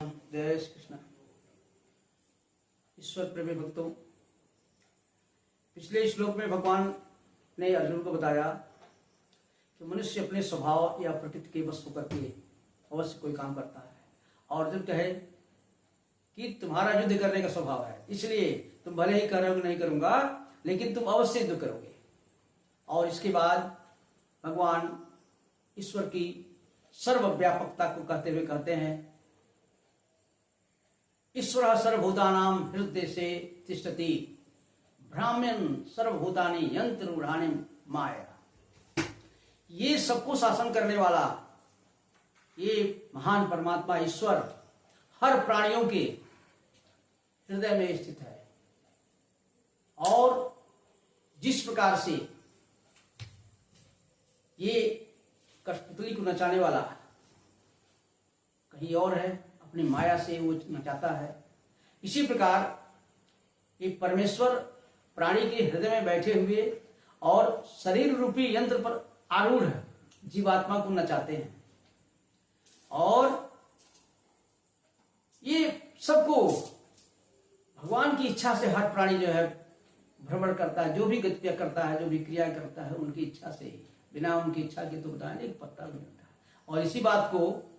जय श्री कृष्ण। ईश्वर प्रेमी भक्तों, पिछले श्लोक में भगवान ने अर्जुन को बताया कि मनुष्य अपने स्वभाव या प्रकृति के वश होकर के अवश्य कोई काम करता है। और अर्जुन कहे कि तुम्हारा युद्ध करने का स्वभाव है, इसलिए तुम भले ही करोगे नहीं करूंगा, लेकिन तुम अवश्य युद्ध करोगे। और इसके बाद भगवान ईश्वर की सर्वव्यापकता को कहते हुए कहते हैं, ईश्वर सर्वभूतानां हृदय से तिष्ठति ब्राह्मण सर्वभूतानि यंत्र रूढ़ानि माया। ये सबको शासन करने वाला ये महान परमात्मा ईश्वर हर प्राणियों के हृदय में स्थित है। और जिस प्रकार से ये कठपुतली को नचाने वाला कहीं और है, अपनी माया से वो नचाता है, इसी प्रकार ये परमेश्वर प्राणी के हृदय में बैठे हुए और शरीर रूपी यंत्र पर आरूढ़ जीवात्मा को नचाते हैं। और ये सबको भगवान की इच्छा से हर प्राणी जो है भ्रमण करता है, जो भी गतिविधियां करता है, जो भी क्रिया करता है, उनकी इच्छा से, बिना उनकी इच्छा के तो बताने एक पत्ता भी मिलता है। और इसी बात को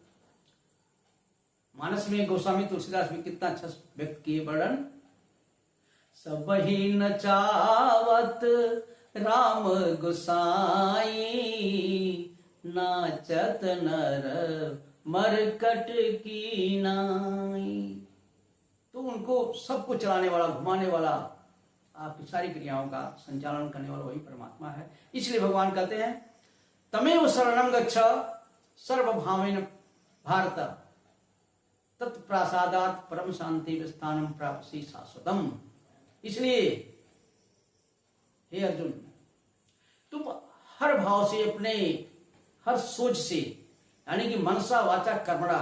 मानस में गोस्वामी तुलसीदास भी कितना अच्छा व्यक्त किए वर्णन, सब ही नचावत राम गोसाई नाचत नर मरकट की नाई। तो उनको सबको चलाने वाला, घुमाने वाला, आपकी सारी क्रियाओं का संचालन करने वाला वही परमात्मा है। इसलिए भगवान कहते हैं, तमेव शरणं गच्छ सर्वभावेन भारत तत्प्रसादात् परम शांति स्थानम प्राप्ति शाश्वतम। इसलिए हे अर्जुन, तुम हर भाव से, अपने हर सोच से, यानी कि मनसा वाचा कर्मणा,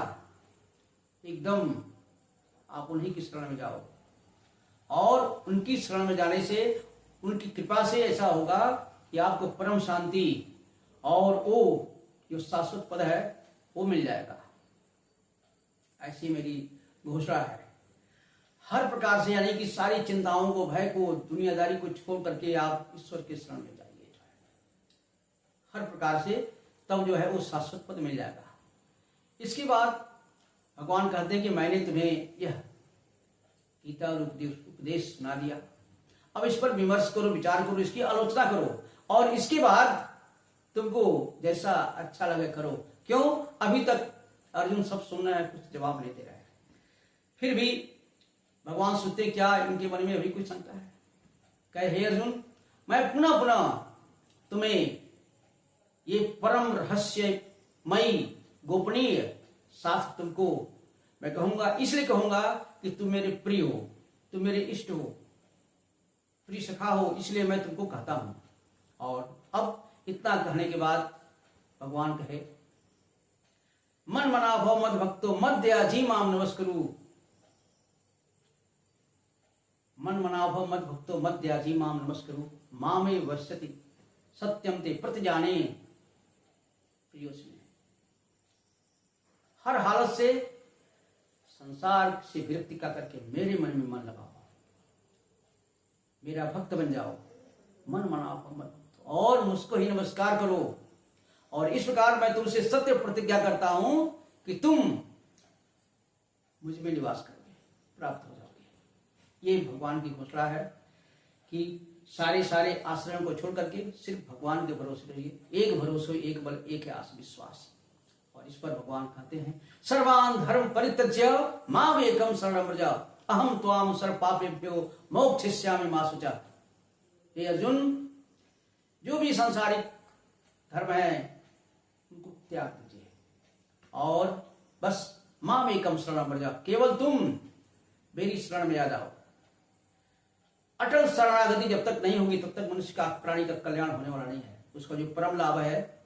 एकदम आप उन्हीं की शरण में जाओ। और उनकी शरण में जाने से, उनकी कृपा से ऐसा होगा कि आपको परम शांति और वो जो शाश्वत पद है वो मिल जाएगा। ऐसी मेरी घोषणा है। हर प्रकार से, यानी कि सारी चिंताओं को, भय को, दुनियादारी को छोड़ करके आप ईश्वर के शरण में जाइए हर प्रकार से, तब जो है वो शाश्वत पद मिल जाएगा। इसके बाद भगवान कहते हैं कि मैंने तुम्हें यह गीता और उपदेश सुना दिया, अब इस पर विमर्श करो, विचार करो, इसकी आलोचना करो, और इसके बाद तुमको जैसा अच्छा लगे करो। क्यों? अभी तक अर्जुन सब सुन रहे हैं, कुछ जवाब नहीं दे रहे हैं, फिर भी भगवान सोचते क्या इनके मन में अभी कुछ शंका है। कहे, हे अर्जुन, मैं पुनः पुनः तुम्हें ये परम रहस्यमयी गोपनीय शास्त्र तुमको मैं कहूंगा, इसलिए कहूंगा कि तुम मेरे प्रिय हो, तुम मेरे इष्ट हो, प्रिय सखा हो, इसलिए मैं तुमको कहता हूं। और अब इतना कहने के बाद भगवान कहे, मन मना भव मद भक्तो मद्या जी माम नमस्करु। मन मना भव मद भक्तो मद्या जी माम नमस्करु मामे वश्यति सत्यम ते प्रतिजाने प्रियोस्मि। हर हालत से संसार से विरक्ति का करके मेरे मन में मन लगाओ, मेरा भक्त बन जाओ। मन मना भव मद भक्तो, और मुझको ही नमस्कार करो। और इस प्रकार मैं तुमसे सत्य प्रतिज्ञा करता हूं कि तुम मुझ में निवास करोगे, प्राप्त हो जाओगे। ये भगवान की घोषणा है कि सारे आश्रयों को छोड़ करके सिर्फ भगवान के भरोसे रहिए। एक भरोसे, एक बल, एक आस विश्वास। और इस पर भगवान कहते हैं, सर्वान् धर्म परित्यज्य माम एकम शरणं व्रज अहम त्वाम सर्व पापेभ्यो मोक्षयिष्यामि मा शुचः। हे अर्जुन, जो भी सांसारिक धर्म है उनको त्याग दीजिए और बस माम एकम शरणं व्रज, केवल तुम मेरी शरण में आ जाओ। अटल शरणागति जब तक नहीं होगी तब तक मनुष्य का, प्राणी का कल्याण होने वाला नहीं है। उसका जो परम लाभ है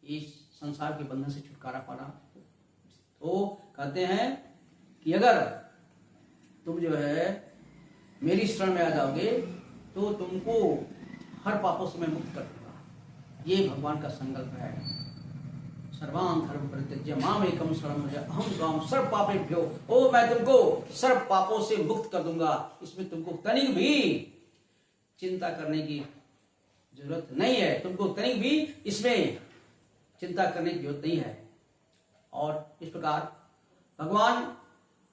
इस संसार के बंधन से छुटकारा पाना। तो कहते हैं कि अगर तुम जो है मेरी शरण में आ जाओगे तो तुमको हर पापों से मैं मुक्त कर दूंगा। ये भगवान का संकल्प है। सर्वान धर्म परित्यज्य माम एकम शरणं व्रज अहम त्वां सर्व पापेभ्यो, ओ मैं तुमको सर्व पापों से मुक्त कर दूंगा। इसमें तुमको तनिक भी चिंता करने की जरूरत नहीं है, तुमको तनिक भी इसमें चिंता करने की जरूरत नहीं है। और इस प्रकार भगवान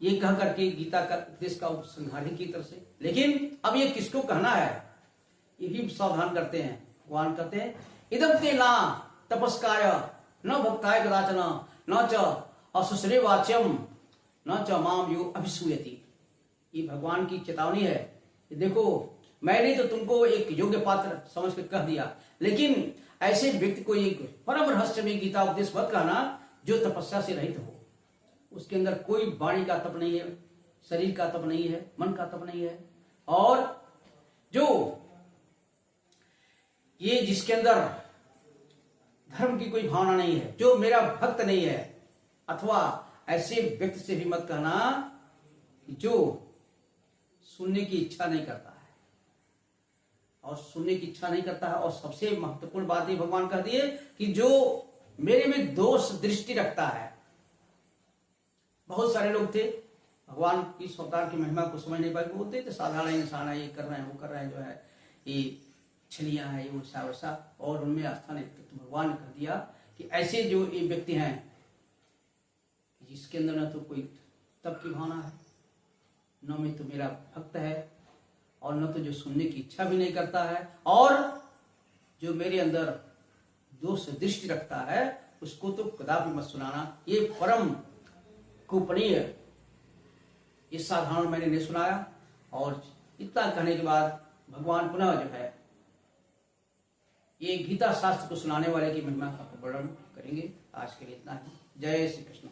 ये कह करके गीता का उपदेश का उपसंहार की तरफ से, लेकिन अब ये किसको कहना है ये भी सावधान करते हैं। भगवान कहते हैं इदम ते ना तपस्काय न भक्ताय कदाचन न च अशुश्रे वाच्यम न च माम यो अभिसूयति। ये भगवान की चेतावनी है कि देखो मैंने तो तुमको एक योग्य पात्र समझ के कह दिया, लेकिन ऐसे व्यक्ति को एक परम रहस्य में गीता उपदेश मत कहना जो तपस्या से रहित हो, उसके अंदर कोई वाणी का तप नहीं है, शरीर का तप नहीं है, मन का तप नहीं है, और जो ये जिसके अंदर धर्म की कोई भावना नहीं है, जो मेरा भक्त नहीं है, अथवा ऐसे व्यक्ति से भी मत कहना जो सुनने की इच्छा नहीं करता है, और सुनने की इच्छा नहीं करता है। और सबसे महत्वपूर्ण बात ये भगवान कह दिए कि जो मेरे में दोष दृष्टि रखता है। बहुत सारे लोग थे भगवान की इस अवतार की महिमा को समझ नहीं पाए, बोलते थे साधारण इंसान है, ये कर रहे हैं वो कर रहे हैं, जो है ये छलियां हैं, ये वैसा वैसा, और उनमें आस्था नहीं। तो भगवान ने कह दिया कि ऐसे जो ये व्यक्ति हैं जिसके अंदर न तो कोई तप की भावना है, न में तो मेरा भक्त है, और न तो जो सुनने की इच्छा भी नहीं करता है, और जो मेरे अंदर दोष दृष्टि रखता है, उसको तो कदापि मत सुनाना। ये परम गोपनीय, ये साधारण मैंने नहीं सुनाया। और इतना कहने के बाद भगवान पुनः जो है ये गीता शास्त्र को सुनाने वाले की महिमा का वर्णन करेंगे। आज के लिए इतना ही। जय श्री कृष्ण।